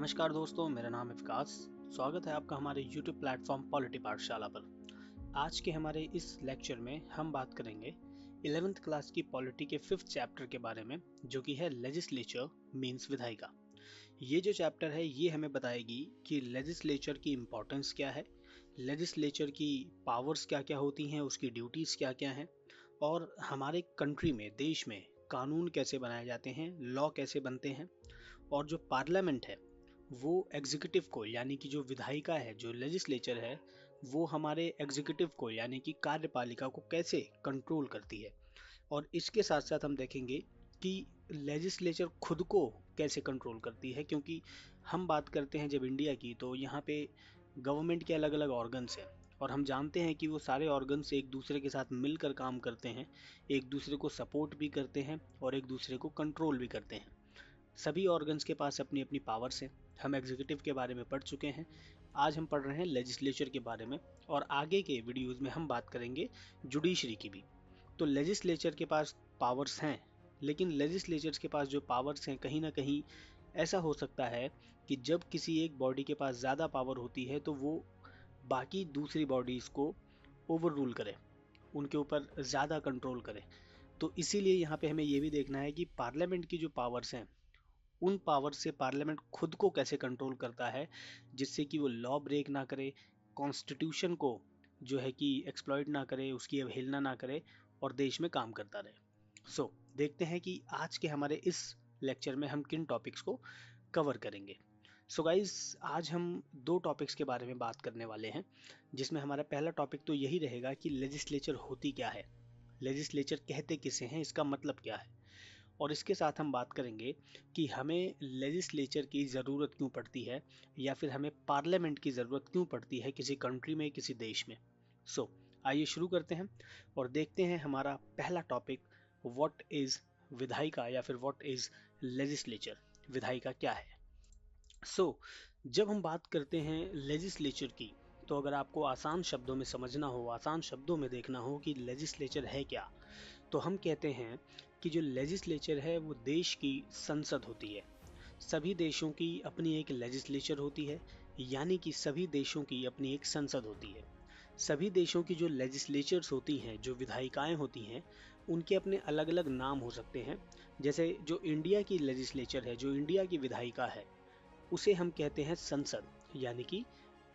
नमस्कार दोस्तों, मेरा नाम है विकास। स्वागत है आपका हमारे YouTube प्लेटफॉर्म पॉलिटी पाठशाला पर। आज के हमारे इस लेक्चर में हम बात करेंगे 11th क्लास की पॉलिटी के 5th चैप्टर के बारे में, जो कि है लेजिस्लेचर मीन्स विधायिका। ये जो चैप्टर है ये हमें बताएगी कि लेजिस्लेचर की इम्पोर्टेंस क्या है, लेजिस्लेचर की पावर्स क्या क्या होती हैं, उसकी ड्यूटीज़ क्या क्या हैं, और हमारे कंट्री में, देश में कानून कैसे बनाए जाते हैं, लॉ कैसे बनते हैं, और जो पार्लियामेंट है वो एग्जीक्यूटिव को यानी कि जो विधायिका है, जो लेजिस्लेचर है, वो हमारे एग्जीक्यूटिव को यानी कि कार्यपालिका को कैसे कंट्रोल करती है। और इसके साथ साथ हम देखेंगे कि लेजिस्लेचर खुद को कैसे कंट्रोल करती है, क्योंकि हम बात करते हैं जब इंडिया की, तो यहाँ पे गवर्नमेंट के अलग अलग ऑर्गन्स हैं और हम जानते हैं कि वो सारे ऑर्गन्स एक दूसरे के साथ मिलकर काम करते हैं, एक दूसरे को सपोर्ट भी करते हैं और एक दूसरे को कंट्रोल भी करते हैं। सभी ऑर्गन्स के पास अपनी अपनी पावर्स हैं। हम एग्जीक्यूटिव के बारे में पढ़ चुके हैं, आज हम पढ़ रहे हैं लेजिस्लेचर के बारे में, और आगे के वीडियोस में हम बात करेंगे जुडिशरी की भी। तो लेजिस्लेचर के पास पावर्स हैं, लेकिन लेजिस्लेचर के पास जो पावर्स हैं, कहीं ना कहीं ऐसा हो सकता है कि जब किसी एक बॉडी के पास ज़्यादा पावर होती है तो वो बाकी दूसरी बॉडीज़ को ओवर रूल करे, उनके ऊपर ज़्यादा कंट्रोल करे। तो इसीलिए यहाँ पे हमें ये भी देखना है कि पार्लियामेंट की जो पावर्स हैं, उन पावर से पार्लियामेंट खुद को कैसे कंट्रोल करता है, जिससे कि वो लॉ ब्रेक ना करे, कॉन्स्टिट्यूशन को जो है कि एक्सप्लॉइट ना करे, उसकी अवहेलना ना करे और देश में काम करता रहे। देखते हैं कि आज के हमारे इस लेक्चर में हम किन टॉपिक्स को कवर करेंगे। गाइस, आज हम दो टॉपिक्स के बारे में बात करने वाले हैं, जिसमें हमारा पहला टॉपिक तो यही रहेगा कि लेजिस्लेचर होती क्या है, लेजिस्लेचर कहते किसे हैं, इसका मतलब क्या है। और इसके साथ हम बात करेंगे कि हमें लेजिस्लेचर की ज़रूरत क्यों पड़ती है, या फिर हमें पार्लियामेंट की ज़रूरत क्यों पड़ती है किसी कंट्री में, किसी देश में। आइए शुरू करते हैं और देखते हैं हमारा पहला टॉपिक, व्हाट इज़ विधायिका या फिर व्हाट इज़ लेजिस्लेचर, विधायिका क्या है। सो जब हम बात करते हैं लेजिस्लेचर की, तो अगर आपको आसान शब्दों में समझना हो, आसान शब्दों में देखना हो कि लेजिस्लेचर है क्या, तो हम कहते हैं कि जो लेजिस्लेचर है वो देश की संसद होती है। सभी देशों की अपनी एक लेजिस्लेचर होती है, यानी कि सभी देशों की अपनी एक संसद होती है। सभी देशों की जो लेजिस्लेचर्स होती हैं, जो विधायिकाएं होती हैं, उनके अपने अलग अलग नाम हो सकते हैं। जैसे जो इंडिया की लेजिस्लेचर है, जो इंडिया की विधायिका है, उसे हम कहते हैं संसद, यानी कि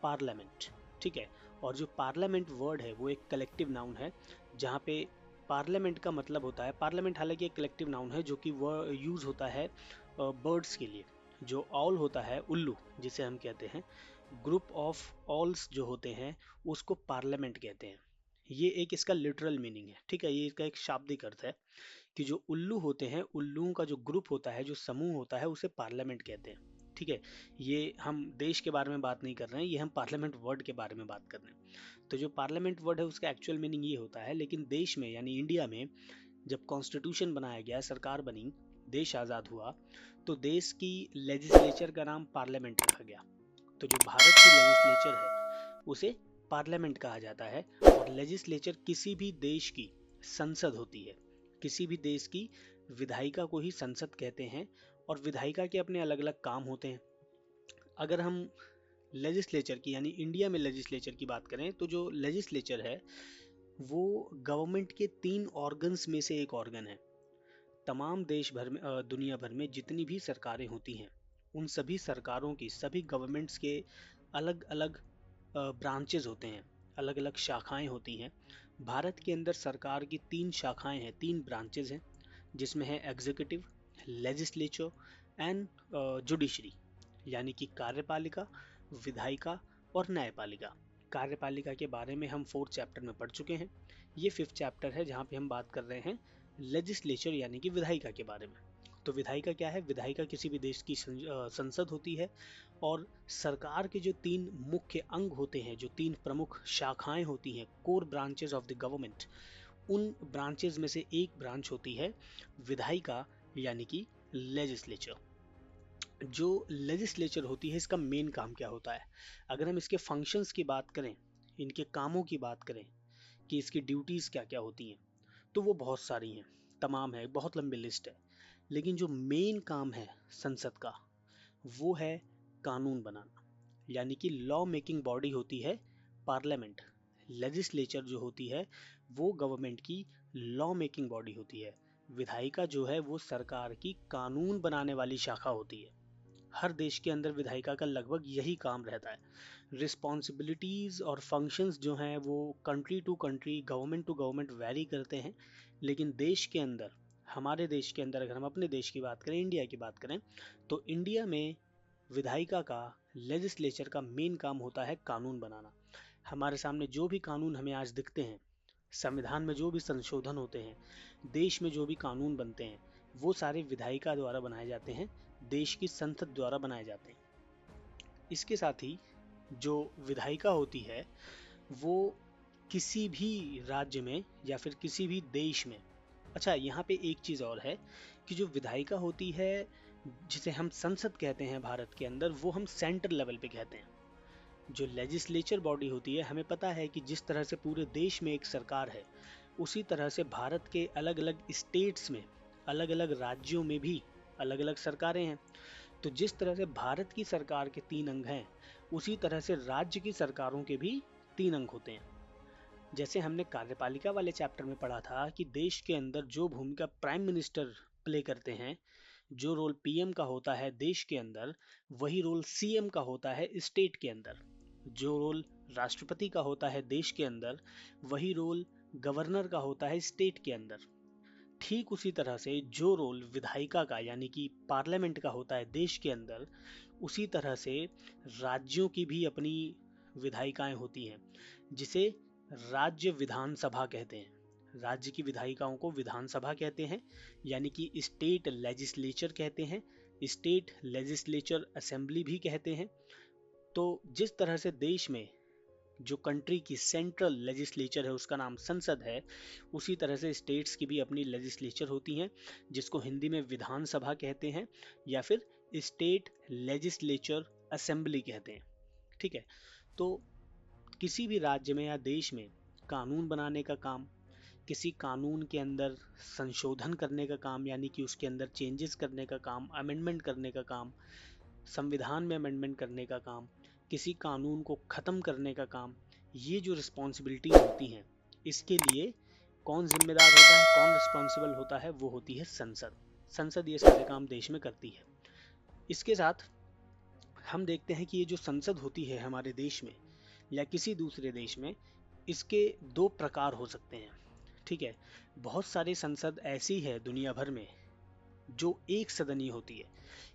पार्लियामेंट। ठीक है। और जो पार्लियामेंट वर्ड है वो एक कलेक्टिव नाउन है, जहाँ पे पार्लियामेंट का मतलब होता है, पार्लियामेंट हालांकि एक कलेक्टिव नाउन है जो कि वह यूज़ होता है बर्ड्स के लिए। जो ऑल होता है, उल्लू जिसे हम कहते हैं, ग्रुप ऑफ ऑल्स जो होते हैं, उसको पार्लियामेंट कहते हैं। ये एक इसका लिटरल मीनिंग है। ठीक है, ये इसका एक शाब्दिक अर्थ है कि जो उल्लू होते हैं, उल्लुओं का जो ग्रुप होता है, जो समूह होता है, उसे पार्लियामेंट कहते हैं। ठीक है, ये हम देश के बारे में बात नहीं कर रहे हैं, ये हम पार्लियामेंट वर्ड के बारे में बात कर रहे हैं। तो जो पार्लियामेंट वर्ड है उसका एक्चुअल मीनिंग ये होता है, लेकिन देश में यानी इंडिया में जब कॉन्स्टिट्यूशन बनाया गया, सरकार बनी, देश आज़ाद हुआ, तो देश की लेजिस्लेचर का नाम पार्लियामेंट रखा गया। तो जो भारत की लेजिस्लेचर है उसे पार्लियामेंट कहा जाता है। और लेजिस्लेचर किसी भी देश की संसद होती है, किसी भी देश की विधायिका को ही संसद कहते हैं। और विधायिका के अपने अलग अलग काम होते हैं। अगर हम लेजिस्लेचर की यानी इंडिया में लेजिस्लेचर की बात करें, तो जो लेजिस्लेचर है वो गवर्नमेंट के 3 ऑर्गन्स में से एक ऑर्गन है। तमाम देश भर में, दुनिया भर में जितनी भी सरकारें होती हैं, उन सभी सरकारों की, सभी गवर्नमेंट्स के अलग अलग ब्रांचेज होते हैं, अलग अलग शाखाएं होती हैं। भारत के अंदर सरकार की 3 शाखाएं हैं, 3 ब्रांचेज हैं, जिसमें है एग्जीक्यूटिव, लेजिस्लेचर एंड जुडिशरी, यानी कि कार्यपालिका, विधायिका और न्यायपालिका। कार्यपालिका के बारे में हम 4th चैप्टर में पढ़ चुके हैं। ये 5th चैप्टर है जहाँ पे हम बात कर रहे हैं लेजिस्लेचर यानी कि विधायिका के बारे में। तो विधायिका क्या है? विधायिका किसी भी देश की संसद होती है। और सरकार के जो 3 मुख्य अंग होते हैं, जो 3 प्रमुख शाखाएं होती हैं, core branches of the government, उन ब्रांचेस में से एक ब्रांच होती है विधायिका, यानी कि लेजिस्लेचर। जो लेजिस्लेचर होती है, इसका मेन काम क्या होता है? अगर हम इसके फंक्शंस की बात करें, इनके कामों की बात करें कि इसकी ड्यूटीज़ क्या क्या होती हैं, तो वो बहुत सारी हैं, तमाम है, बहुत लंबी लिस्ट है। लेकिन जो मेन काम है संसद का, वो है कानून बनाना, यानी कि लॉ मेकिंग बॉडी होती है पार्लियामेंट। लेजिस्लेचर जो होती है वो गवर्नमेंट की लॉ मेकिंग बॉडी होती है। विधायिका जो है वो सरकार की कानून बनाने वाली शाखा होती है। हर देश के अंदर विधायिका का लगभग यही काम रहता है। रिस्पॉन्सिबिलिटीज और फंक्शंस जो हैं वो country to country, government to government vary करते हैं, लेकिन देश के अंदर, हमारे देश के अंदर अगर हम अपने देश की बात करें, इंडिया की बात करें, तो इंडिया में विधायिका का, लेजिस्लेचर का मेन काम होता है कानून बनाना। हमारे सामने जो भी कानून हमें आज दिखते हैं, संविधान में जो भी संशोधन होते हैं, देश में जो भी कानून बनते हैं, वो सारे विधायिका द्वारा बनाए जाते हैं, देश की संसद द्वारा बनाए जाते हैं। इसके साथ ही जो विधायिका होती है वो किसी भी राज्य में या फिर किसी भी देश में, अच्छा यहाँ पे एक चीज़ और है कि जो विधायिका होती है जिसे हम संसद कहते हैं भारत के अंदर, वो हम सेंटर लेवल पे कहते हैं। जो लेजिस्लेचर बॉडी होती है, हमें पता है कि जिस तरह से पूरे देश में एक सरकार है, उसी तरह से भारत के अलग अलग स्टेट्स में, अलग अलग राज्यों में भी अलग अलग सरकारें हैं। तो जिस तरह से भारत की सरकार के 3 अंग हैं, उसी तरह से राज्य की सरकारों के भी 3 अंग होते हैं। जैसे हमने कार्यपालिका वाले चैप्टर में पढ़ा था कि देश के अंदर जो भूमिका प्राइम मिनिस्टर प्ले करते हैं, जो रोल पीएम का होता है देश के अंदर, वही रोल सीएम का होता है स्टेट के अंदर। जो रोल राष्ट्रपति का होता है देश के अंदर, वही रोल गवर्नर का होता है स्टेट के अंदर। ठीक उसी तरह से जो रोल विधायिका का यानी कि पार्लियामेंट का होता है देश के अंदर, उसी तरह से राज्यों की भी अपनी विधायिकाएं होती हैं, जिसे राज्य विधानसभा कहते हैं। राज्य की विधायिकाओं को विधानसभा कहते हैं, यानी कि स्टेट लेजिस्लेचर कहते हैं, स्टेट लेजिस्लेचर असेंबली भी कहते हैं। तो जिस तरह से देश में जो कंट्री की सेंट्रल लेजिस्लेचर है उसका नाम संसद है, उसी तरह से स्टेट्स की भी अपनी लेजिस्लेचर होती हैं, जिसको हिंदी में विधानसभा कहते हैं या फिर स्टेट लेजिस्लेचर असेंबली कहते हैं। ठीक है, तो किसी भी राज्य में या देश में कानून बनाने का काम, किसी कानून के अंदर संशोधन करने का काम, यानी कि उसके अंदर चेंजेस करने का काम, अमेंडमेंट करने का काम, संविधान में अमेंडमेंट करने का काम, किसी कानून को ख़त्म करने का काम, ये जो रिस्पॉन्सिबिलिटीज होती हैं, इसके लिए कौन जिम्मेदार होता है, कौन रिस्पॉन्सिबल होता है, वो होती है संसद। संसद ये सारे काम देश में करती है। इसके साथ हम देखते हैं कि ये जो संसद होती है हमारे देश में या किसी दूसरे देश में, इसके 2 प्रकार हो सकते हैं। ठीक है, बहुत सारी संसद ऐसी है दुनिया भर में जो एक सदनीय होती है,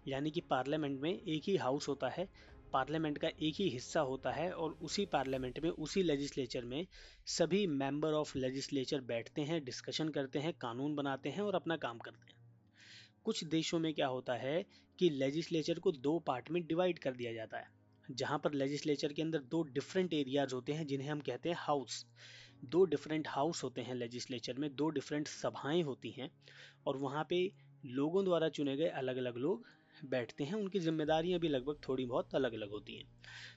यानी कि पार्लियामेंट में एक ही हाउस होता है, पार्लियामेंट का एक ही हिस्सा होता है, और उसी पार्लियामेंट में, उसी लेजिस्लेचर में सभी मेंबर ऑफ लेजिस्लेचर बैठते हैं, डिस्कशन करते हैं, कानून बनाते हैं और अपना काम करते हैं। कुछ देशों में क्या होता है कि लेजिस्लेचर को 2 पार्ट में डिवाइड कर दिया जाता है, जहां पर लेजिस्लेचर के अंदर 2 डिफरेंट एरियाज होते हैं जिन्हें हम कहते हैं हाउस। 2 डिफरेंट हाउस होते हैं लेजिस्लेचर में, 2 डिफरेंट सभाएं होती हैं, और वहाँ पे लोगों द्वारा चुने गए अलग अलग लोग बैठते हैं। उनकी जिम्मेदारियां भी लगभग थोड़ी बहुत अलग अलग होती हैं।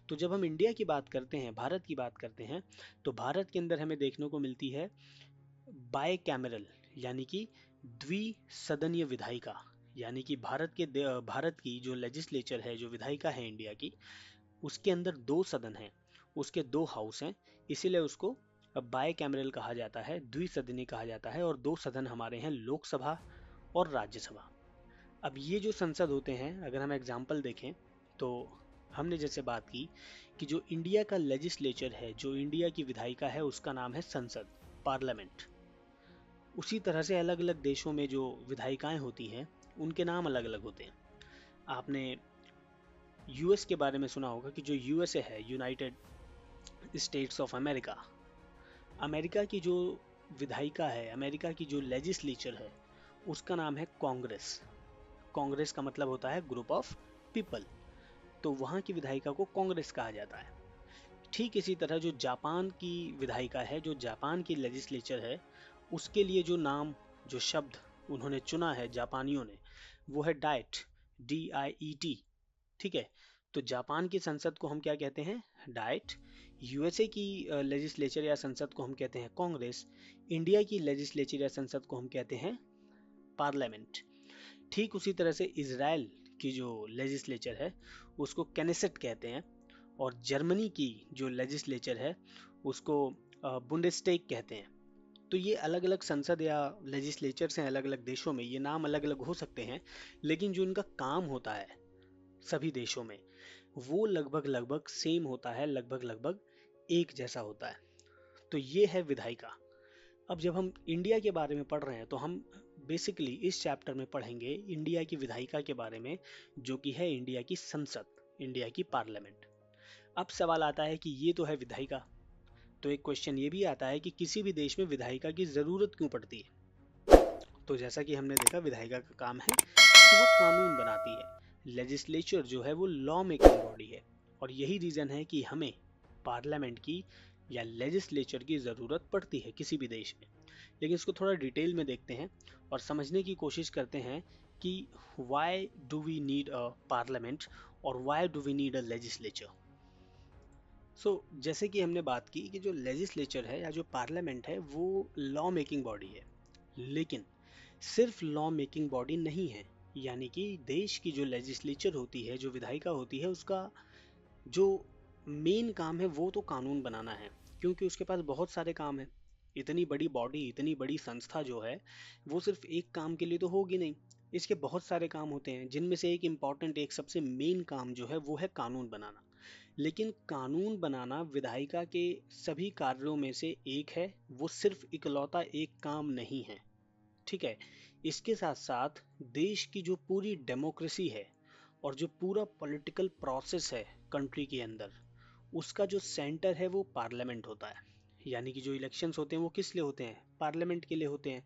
तो जब हम इंडिया की बात करते हैं, भारत की बात करते हैं, तो भारत के अंदर हमें देखने को मिलती है बाय कैमरल, यानी कि द्विसदनीय विधायिका। यानी कि भारत की जो लेजिस्लेचर है, जो विधायिका है इंडिया की, उसके अंदर 2 सदन हैं, उसके 2 हाउस हैं, इसीलिए उसको बाय कैमरल कहा जाता है, द्विसदनीय कहा जाता है। और 2 सदन हमारे हैं, लोकसभा और राज्यसभा। अब ये जो संसद होते हैं, अगर हम एग्जाम्पल देखें तो हमने जैसे बात की कि जो इंडिया का लेजिस्लेचर है, जो इंडिया की विधायिका है, उसका नाम है संसद, पार्लियामेंट। उसी तरह से अलग अलग देशों में जो विधायिकाएं होती हैं, उनके नाम अलग अलग होते हैं। आपने यूएस के बारे में सुना होगा कि जो यूएसए है, United states of America, America की जो विधायिका है, अमेरिका की जो लेजिस्लेचर है, उसका नाम है कांग्रेस। कांग्रेस का मतलब होता है ग्रुप ऑफ पीपल, तो वहाँ की विधायिका को कांग्रेस कहा जाता है। ठीक इसी तरह जो जापान की विधायिका है, जो जापान की लेजिस्लेचर है, उसके लिए जो नाम, जो शब्द उन्होंने चुना है जापानियों ने, वो है डाइट, DIET। ठीक है, तो जापान की संसद को हम क्या कहते हैं, डाइट। यूएसए की लेजिस्लेचर या संसद को हम कहते हैं कांग्रेस। इंडिया की लेजिस्लेचर या संसद को हम कहते हैं पार्लियामेंट। ठीक उसी तरह से इजराइल की जो लेजिस्लेचर है उसको कैनेसेट कहते हैं, और जर्मनी की जो लेजिस्लेचर है उसको बुंडेस्टेग कहते हैं। तो ये अलग अलग संसद या लेजिस्लेचर्स हैं अलग अलग देशों में, ये नाम अलग अलग हो सकते हैं, लेकिन जो इनका काम होता है सभी देशों में वो लगभग लगभग सेम होता है, लगभग लगभग एक जैसा होता है। तो ये है विधायिका। अब जब हम इंडिया के बारे में पढ़ रहे हैं तो हम बेसिकली इस चैप्टर में पढ़ेंगे इंडिया की विधायिका के बारे में, जो कि है इंडिया की संसद, इंडिया की पार्लियामेंट। अब सवाल आता है कि ये तो है विधायिका, तो एक क्वेश्चन ये भी आता है कि किसी भी देश में विधायिका की ज़रूरत क्यों पड़ती है। तो जैसा कि हमने देखा विधायिका का काम है कि वो कानून बनाती है। लेजिस्लेचर जो है वो लॉ मेकिंग बॉडी है, और यही रीज़न है कि हमें पार्लियामेंट की या लेजिस्लेचर की ज़रूरत पड़ती है किसी भी देश में। लेकिन इसको थोड़ा डिटेल में देखते हैं और समझने की कोशिश करते हैं कि why do we need a parliament और why do we need a legislature. जैसे कि हमने बात की कि जो लेजिस्लेचर है या जो पार्लियामेंट है वो लॉ मेकिंग बॉडी है, लेकिन सिर्फ लॉ मेकिंग बॉडी नहीं है। यानी कि देश की जो लेजिस्लेचर होती है, जो विधायिका होती है, उसका जो मेन काम है वो तो कानून बनाना है, क्योंकि उसके पास बहुत सारे काम है। इतनी बड़ी बॉडी, इतनी बड़ी संस्था जो है वो सिर्फ एक काम के लिए तो होगी नहीं, इसके बहुत सारे काम होते हैं, जिनमें से एक इम्पॉर्टेंट, एक सबसे मेन काम जो है वो है कानून बनाना। लेकिन कानून बनाना विधायिका के सभी कार्यों में से एक है, वो सिर्फ इकलौता एक काम नहीं है। ठीक है, इसके साथ साथ देश की जो पूरी डेमोक्रेसी है और जो पूरा पॉलिटिकल प्रोसेस है कंट्री के अंदर, उसका जो सेंटर है वो पार्लियामेंट होता है। यानी कि जो इलेक्शंस होते हैं वो किस लिए होते हैं, पार्लियामेंट के लिए होते हैं।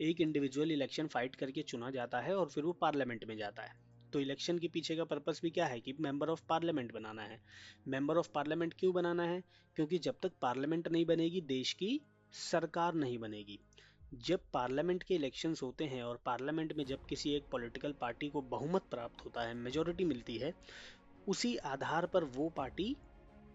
एक इंडिविजुअल इलेक्शन फाइट करके चुना जाता है और फिर वो पार्लियामेंट में जाता है। तो इलेक्शन के पीछे का पर्पस भी क्या है कि मेंबर ऑफ पार्लियामेंट बनाना है। मेंबर ऑफ पार्लियामेंट क्यों बनाना है, क्योंकि जब तक पार्लियामेंट नहीं बनेगी देश की सरकार नहीं बनेगी। जब पार्लियामेंट के इलेक्शंस होते हैं और पार्लियामेंट में जब किसी एक पॉलिटिकल पार्टी को बहुमत प्राप्त होता है, मेजोरिटी मिलती है, उसी आधार पर वो पार्टी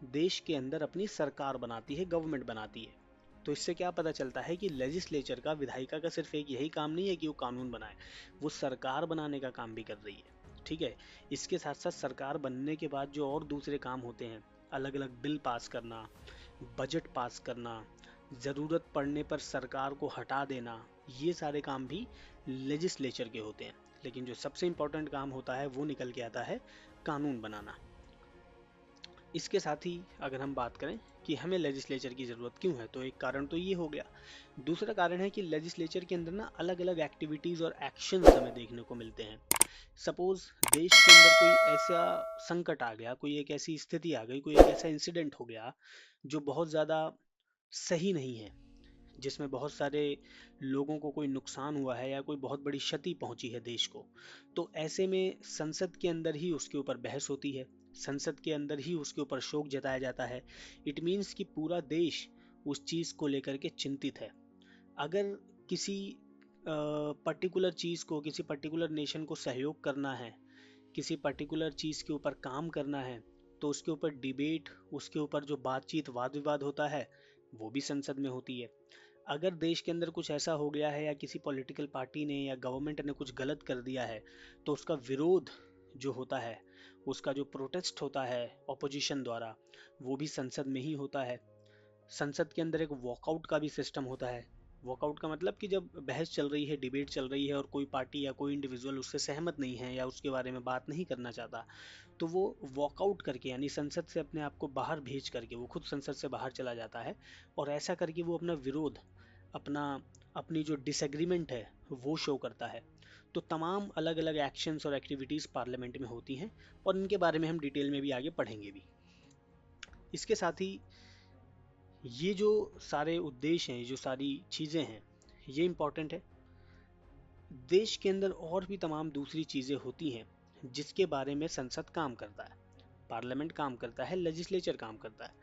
देश के अंदर अपनी सरकार बनाती है, गवर्नमेंट बनाती है। तो इससे क्या पता चलता है कि लेजिस्लेचर का, विधायिका का सिर्फ एक यही काम नहीं है कि वो कानून बनाए, वो सरकार बनाने का काम भी कर रही है। ठीक है, इसके साथ साथ सरकार बनने के बाद जो और दूसरे काम होते हैं, अलग अलग बिल पास करना, बजट पास करना, ज़रूरत पड़ने पर सरकार को हटा देना, ये सारे काम भी लेजिस्लेचर के होते हैं। लेकिन जो सबसे इम्पोर्टेंट काम होता है वो निकल के आता है कानून बनाना। इसके साथ ही अगर हम बात करें कि हमें लेजिस्लेचर की ज़रूरत क्यों है, तो एक कारण तो ये हो गया। दूसरा कारण है कि लेजिस्लेचर के अंदर ना अलग अलग एक्टिविटीज़ और एक्शंस हमें देखने को मिलते हैं। सपोज देश के अंदर कोई ऐसा संकट आ गया, कोई एक ऐसी स्थिति आ गई, कोई एक ऐसा इंसिडेंट हो गया जो बहुत ज़्यादा सही नहीं है, जिसमें बहुत सारे लोगों को कोई नुकसान हुआ है या कोई बहुत बड़ी क्षति पहुंची है देश को। तो ऐसे में संसद के अंदर ही उसके ऊपर बहस होती है, संसद के अंदर ही उसके ऊपर शोक जताया जाता है। इट मीन्स कि पूरा देश उस चीज़ को लेकर के चिंतित है। अगर किसी पर्टिकुलर चीज़ को, किसी पर्टिकुलर नेशन को सहयोग करना है, किसी पर्टिकुलर चीज़ के ऊपर काम करना है, तो उसके ऊपर डिबेट, उसके ऊपर जो बातचीत, वाद विवाद होता है, वो भी संसद में होती है। अगर देश के अंदर कुछ ऐसा हो गया है या किसी पॉलिटिकल पार्टी ने या गवर्नमेंट ने कुछ गलत कर दिया है, तो उसका विरोध जो होता है, उसका जो प्रोटेस्ट होता है ऑपोजिशन द्वारा, वो भी संसद में ही होता है। संसद के अंदर एक वॉकआउट का भी सिस्टम होता है। वॉकआउट का मतलब कि जब बहस चल रही है, डिबेट चल रही है और कोई पार्टी या कोई इंडिविजुअल उससे सहमत नहीं है या उसके बारे में बात नहीं करना चाहता, तो वो वॉकआउट करके, यानी संसद से अपने आप को बाहर भेज करके वो खुद संसद से बाहर चला जाता है, और ऐसा करके वो अपना विरोध, अपना अपनी जो डिसएग्रीमेंट है वो शो करता है। तो तमाम अलग अलग एक्शंस और एक्टिविटीज़ पार्लियामेंट में होती हैं, और इनके बारे में हम डिटेल में भी आगे पढ़ेंगे भी। इसके साथ ही ये जो सारे उद्देश्य हैं, जो सारी चीज़ें हैं, ये इम्पॉर्टेंट है। देश के अंदर और भी तमाम दूसरी चीज़ें होती हैं जिसके बारे में संसद काम करता है, पार्लियामेंट काम करता है, लेजिस्लेचर काम करता है।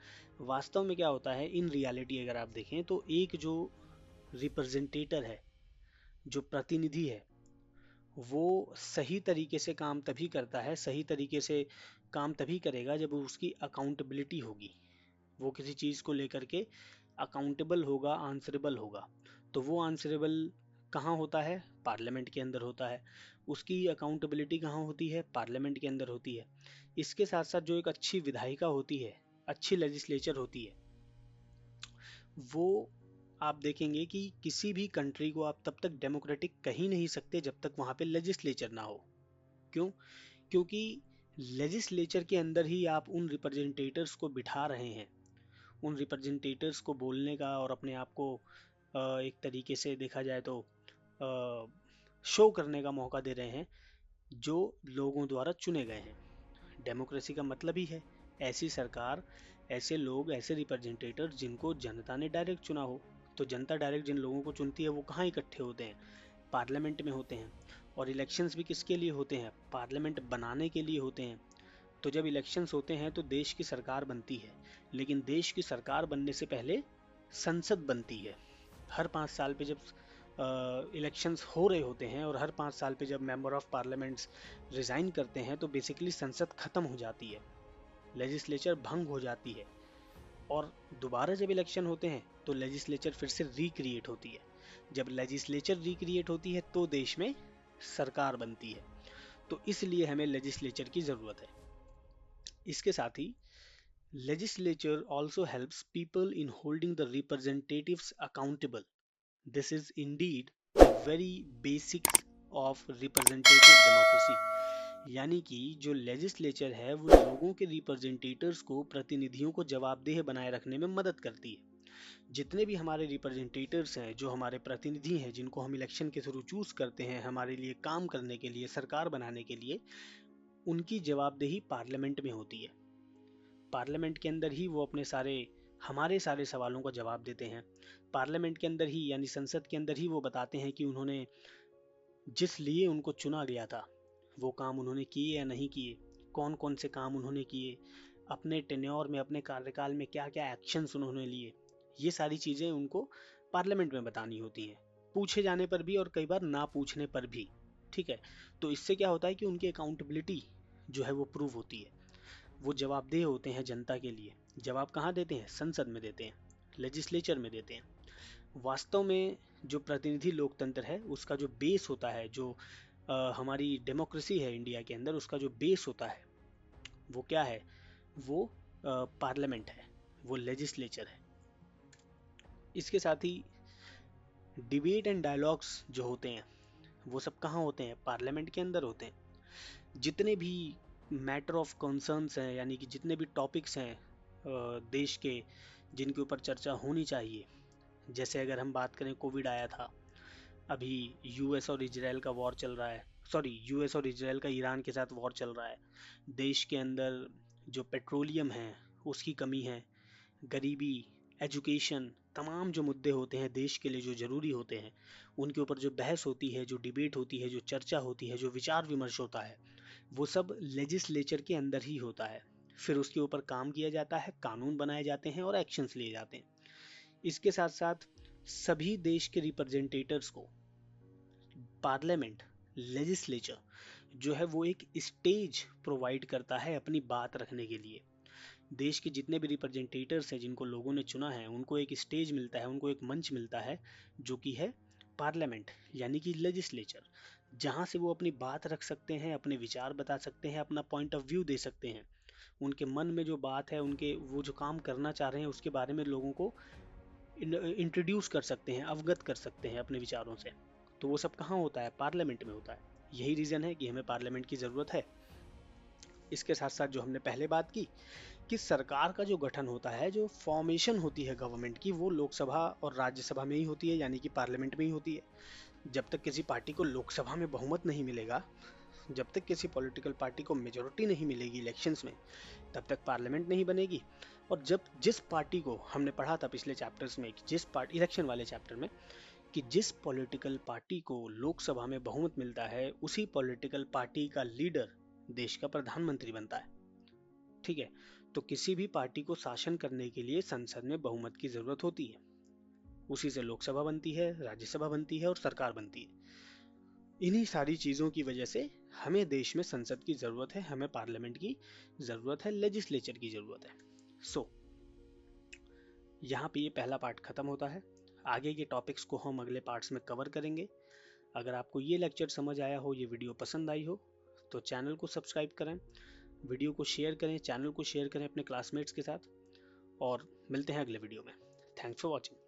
वास्तव में क्या होता है इन रियलिटी, अगर आप देखें तो एक जो रिप्रेजेंटेटर है, जो प्रतिनिधि है, वो सही तरीके से काम तभी करता है, सही तरीके से काम तभी करेगा जब उसकी अकाउंटेबिलिटी होगी, वो किसी चीज़ को लेकर के अकाउंटेबल होगा, आंसरेबल होगा। तो वो आंसरेबल कहाँ होता है? पार्लियामेंट के अंदर होता है। उसकी अकाउंटेबिलिटी कहाँ होती है? पार्लियामेंट के अंदर होती है। इसके साथ साथ जो एक अच्छी विधायिका होती है, अच्छी लेजिस्लेचर होती है, वो आप देखेंगे कि किसी भी कंट्री को आप तब तक डेमोक्रेटिक कह ही नहीं सकते जब तक वहाँ पे लेजिस्लेचर ना हो। क्यों? क्योंकि लेजिस्लेचर के अंदर ही आप उन रिप्रेजेंटेटर्स को बिठा रहे हैं, उन रिप्रेजेंटेटर्स को बोलने का और अपने आप को एक तरीके से देखा जाए तो शो करने का मौका दे रहे हैं, जो लोगों द्वारा चुने गए हैं। डेमोक्रेसी का मतलब ही है ऐसी सरकार, ऐसे लोग, ऐसे रिप्रेजेंटेटर जिनको जनता ने डायरेक्ट चुना हो। तो जनता डायरेक्ट जिन लोगों को चुनती है वो कहाँ इकट्ठे होते हैं? पार्लियामेंट में होते हैं। और इलेक्शंस भी किसके लिए होते हैं? पार्लियामेंट बनाने के लिए होते हैं। तो जब इलेक्शंस होते हैं तो देश की सरकार बनती है, लेकिन देश की सरकार बनने से पहले संसद बनती है। हर 5 साल पे जब इलेक्शंस हो रहे होते हैं और हर 5 साल पे जब मेंबर ऑफ पार्लियामेंट्स रिजाइन करते हैं तो बेसिकली संसद खत्म हो जाती है, लेजिस्लेचर भंग हो जाती है। और दोबारा जब इलेक्शन होते हैं तो लेजिस्लेचर फिर से रिक्रिएट होती है। जब लेजिस्लेचर रिक्रिएट होती है तो देश में सरकार बनती है। तो इसलिए हमें लेजिस्लेचर की ज़रूरत है। इसके साथ ही legislature also helps people in holding the representatives accountable. This is indeed the very basics of representative democracy. यानी कि जो लेजिस्लेचर है वो लोगों के रिप्रेजेंटेटर्स को, प्रतिनिधियों को जवाबदेह बनाए रखने में मदद करती है। जितने भी हमारे रिप्रेजेंटेटर्स हैं, जो हमारे प्रतिनिधि हैं, जिनको हम इलेक्शन के थ्रू चूज करते हैं हमारे लिए काम करने के लिए, सरकार बनाने के लिए, उनकी जवाबदेही पार्लियामेंट में होती है। पार्लियामेंट के अंदर ही वो अपने सारे, हमारे सारे सवालों का जवाब देते हैं। पार्लियामेंट के अंदर ही, यानी संसद के अंदर ही वो बताते हैं कि उन्होंने जिस लिए उनको चुना गया था वो काम उन्होंने किए या नहीं किए, कौन कौन से काम उन्होंने किए, अपने टेन्योर में, अपने कार्यकाल में क्या क्या एक्शंस उन्होंने लिए। ये सारी चीज़ें उनको पार्लियामेंट में बतानी होती हैं, पूछे जाने पर भी और कई बार ना पूछने पर भी। ठीक है, तो इससे क्या होता है कि उनकी अकाउंटेबिलिटी जो है वो प्रूव होती है। वो जवाबदेह होते हैं जनता के लिए। जवाब कहाँ देते हैं? संसद में देते हैं, लेजिस्लेचर में देते हैं। वास्तव में जो प्रतिनिधि लोकतंत्र है उसका जो बेस होता है, जो हमारी डेमोक्रेसी है इंडिया के अंदर, उसका जो बेस होता है वो क्या है? वो पार्लियामेंट है, वो लेजिस्लेचर है। इसके साथ ही डिबेट एंड डायलॉग्स जो होते हैं वो सब कहाँ होते हैं? पार्लियामेंट के अंदर होते हैं। जितने भी मैटर ऑफ कंसर्न्स हैं, यानी कि जितने भी टॉपिक्स हैं देश के, जिनके ऊपर चर्चा होनी चाहिए, जैसे अगर हम बात करें, कोविड आया था, अभी यूएस और इजराइल का वॉर चल रहा है, सॉरी यूएस और इजराइल का ईरान के साथ वॉर चल रहा है। देश के अंदर जो पेट्रोलियम है उसकी कमी है, गरीबी, एजुकेशन, तमाम जो मुद्दे होते हैं देश के लिए जो ज़रूरी होते हैं, उनके ऊपर जो बहस होती है, जो डिबेट होती है, जो चर्चा होती है, जो विचार विमर्श होता है, वो सब लेजिस्लेचर के अंदर ही होता है। फिर उसके ऊपर काम किया जाता है, कानून बनाए जाते हैं और एक्शंस लिए जाते हैं। इसके साथ साथ सभी देश के रिप्रेजेंटेटर्स को पार्लियामेंट, लेजिस्लेचर जो है वो एक स्टेज प्रोवाइड करता है अपनी बात रखने के लिए। देश के जितने भी रिप्रेजेंटेटर्स हैं जिनको लोगों ने चुना है, उनको एक स्टेज मिलता है, उनको एक मंच मिलता है, जो कि है पार्लियामेंट, यानी कि लेजिस्लेचर, जहाँ से वो अपनी बात रख सकते हैं, अपने विचार बता सकते हैं, अपना पॉइंट ऑफ व्यू दे सकते हैं। उनके मन में जो बात है, उनके वो जो काम करना चाह रहे हैं उसके बारे में लोगों को इंट्रोड्यूस कर सकते हैं, अवगत कर सकते हैं अपने विचारों से। तो वो सब कहाँ होता है? पार्लियामेंट में होता है। यही रीज़न है कि हमें पार्लियामेंट की ज़रूरत है। इसके साथ साथ जो हमने पहले बात की कि सरकार का जो गठन होता है, जो फॉर्मेशन होती है गवर्नमेंट की, वो लोकसभा और राज्यसभा में ही होती है, यानी कि पार्लियामेंट में ही होती है। जब तक किसी पार्टी को लोकसभा में बहुमत नहीं मिलेगा, जब तक किसी पॉलिटिकल पार्टी को मेजोरिटी नहीं मिलेगी इलेक्शंस में, तब तक पार्लियामेंट नहीं बनेगी। और जब जिस पार्टी को, हमने पढ़ा था पिछले चैप्टर्स में कि जिस पार्टी, इलेक्शन वाले चैप्टर में, कि जिस पॉलिटिकल पार्टी को लोकसभा में बहुमत मिलता है उसी पॉलिटिकल पार्टी का लीडर देश का प्रधानमंत्री बनता है। ठीक है, तो किसी भी पार्टी को शासन करने के लिए संसद में बहुमत की जरूरत होती है। उसी से लोकसभा बनती है, राज्यसभा बनती है और सरकार बनती है। इन्हीं सारी चीज़ों की वजह से हमें देश में संसद की ज़रूरत है, हमें पार्लियामेंट की ज़रूरत है, लेजिस्लेचर की ज़रूरत है। सो यहाँ पे ये पहला पार्ट खत्म होता है। आगे के टॉपिक्स को हम अगले पार्ट्स में कवर करेंगे। अगर आपको ये लेक्चर समझ आया हो, ये वीडियो पसंद आई हो, तो चैनल को सब्सक्राइब करें, वीडियो को शेयर करें, चैनल को शेयर करें अपने क्लासमेट्स के साथ, और मिलते हैं अगले वीडियो में। Thanks for watching.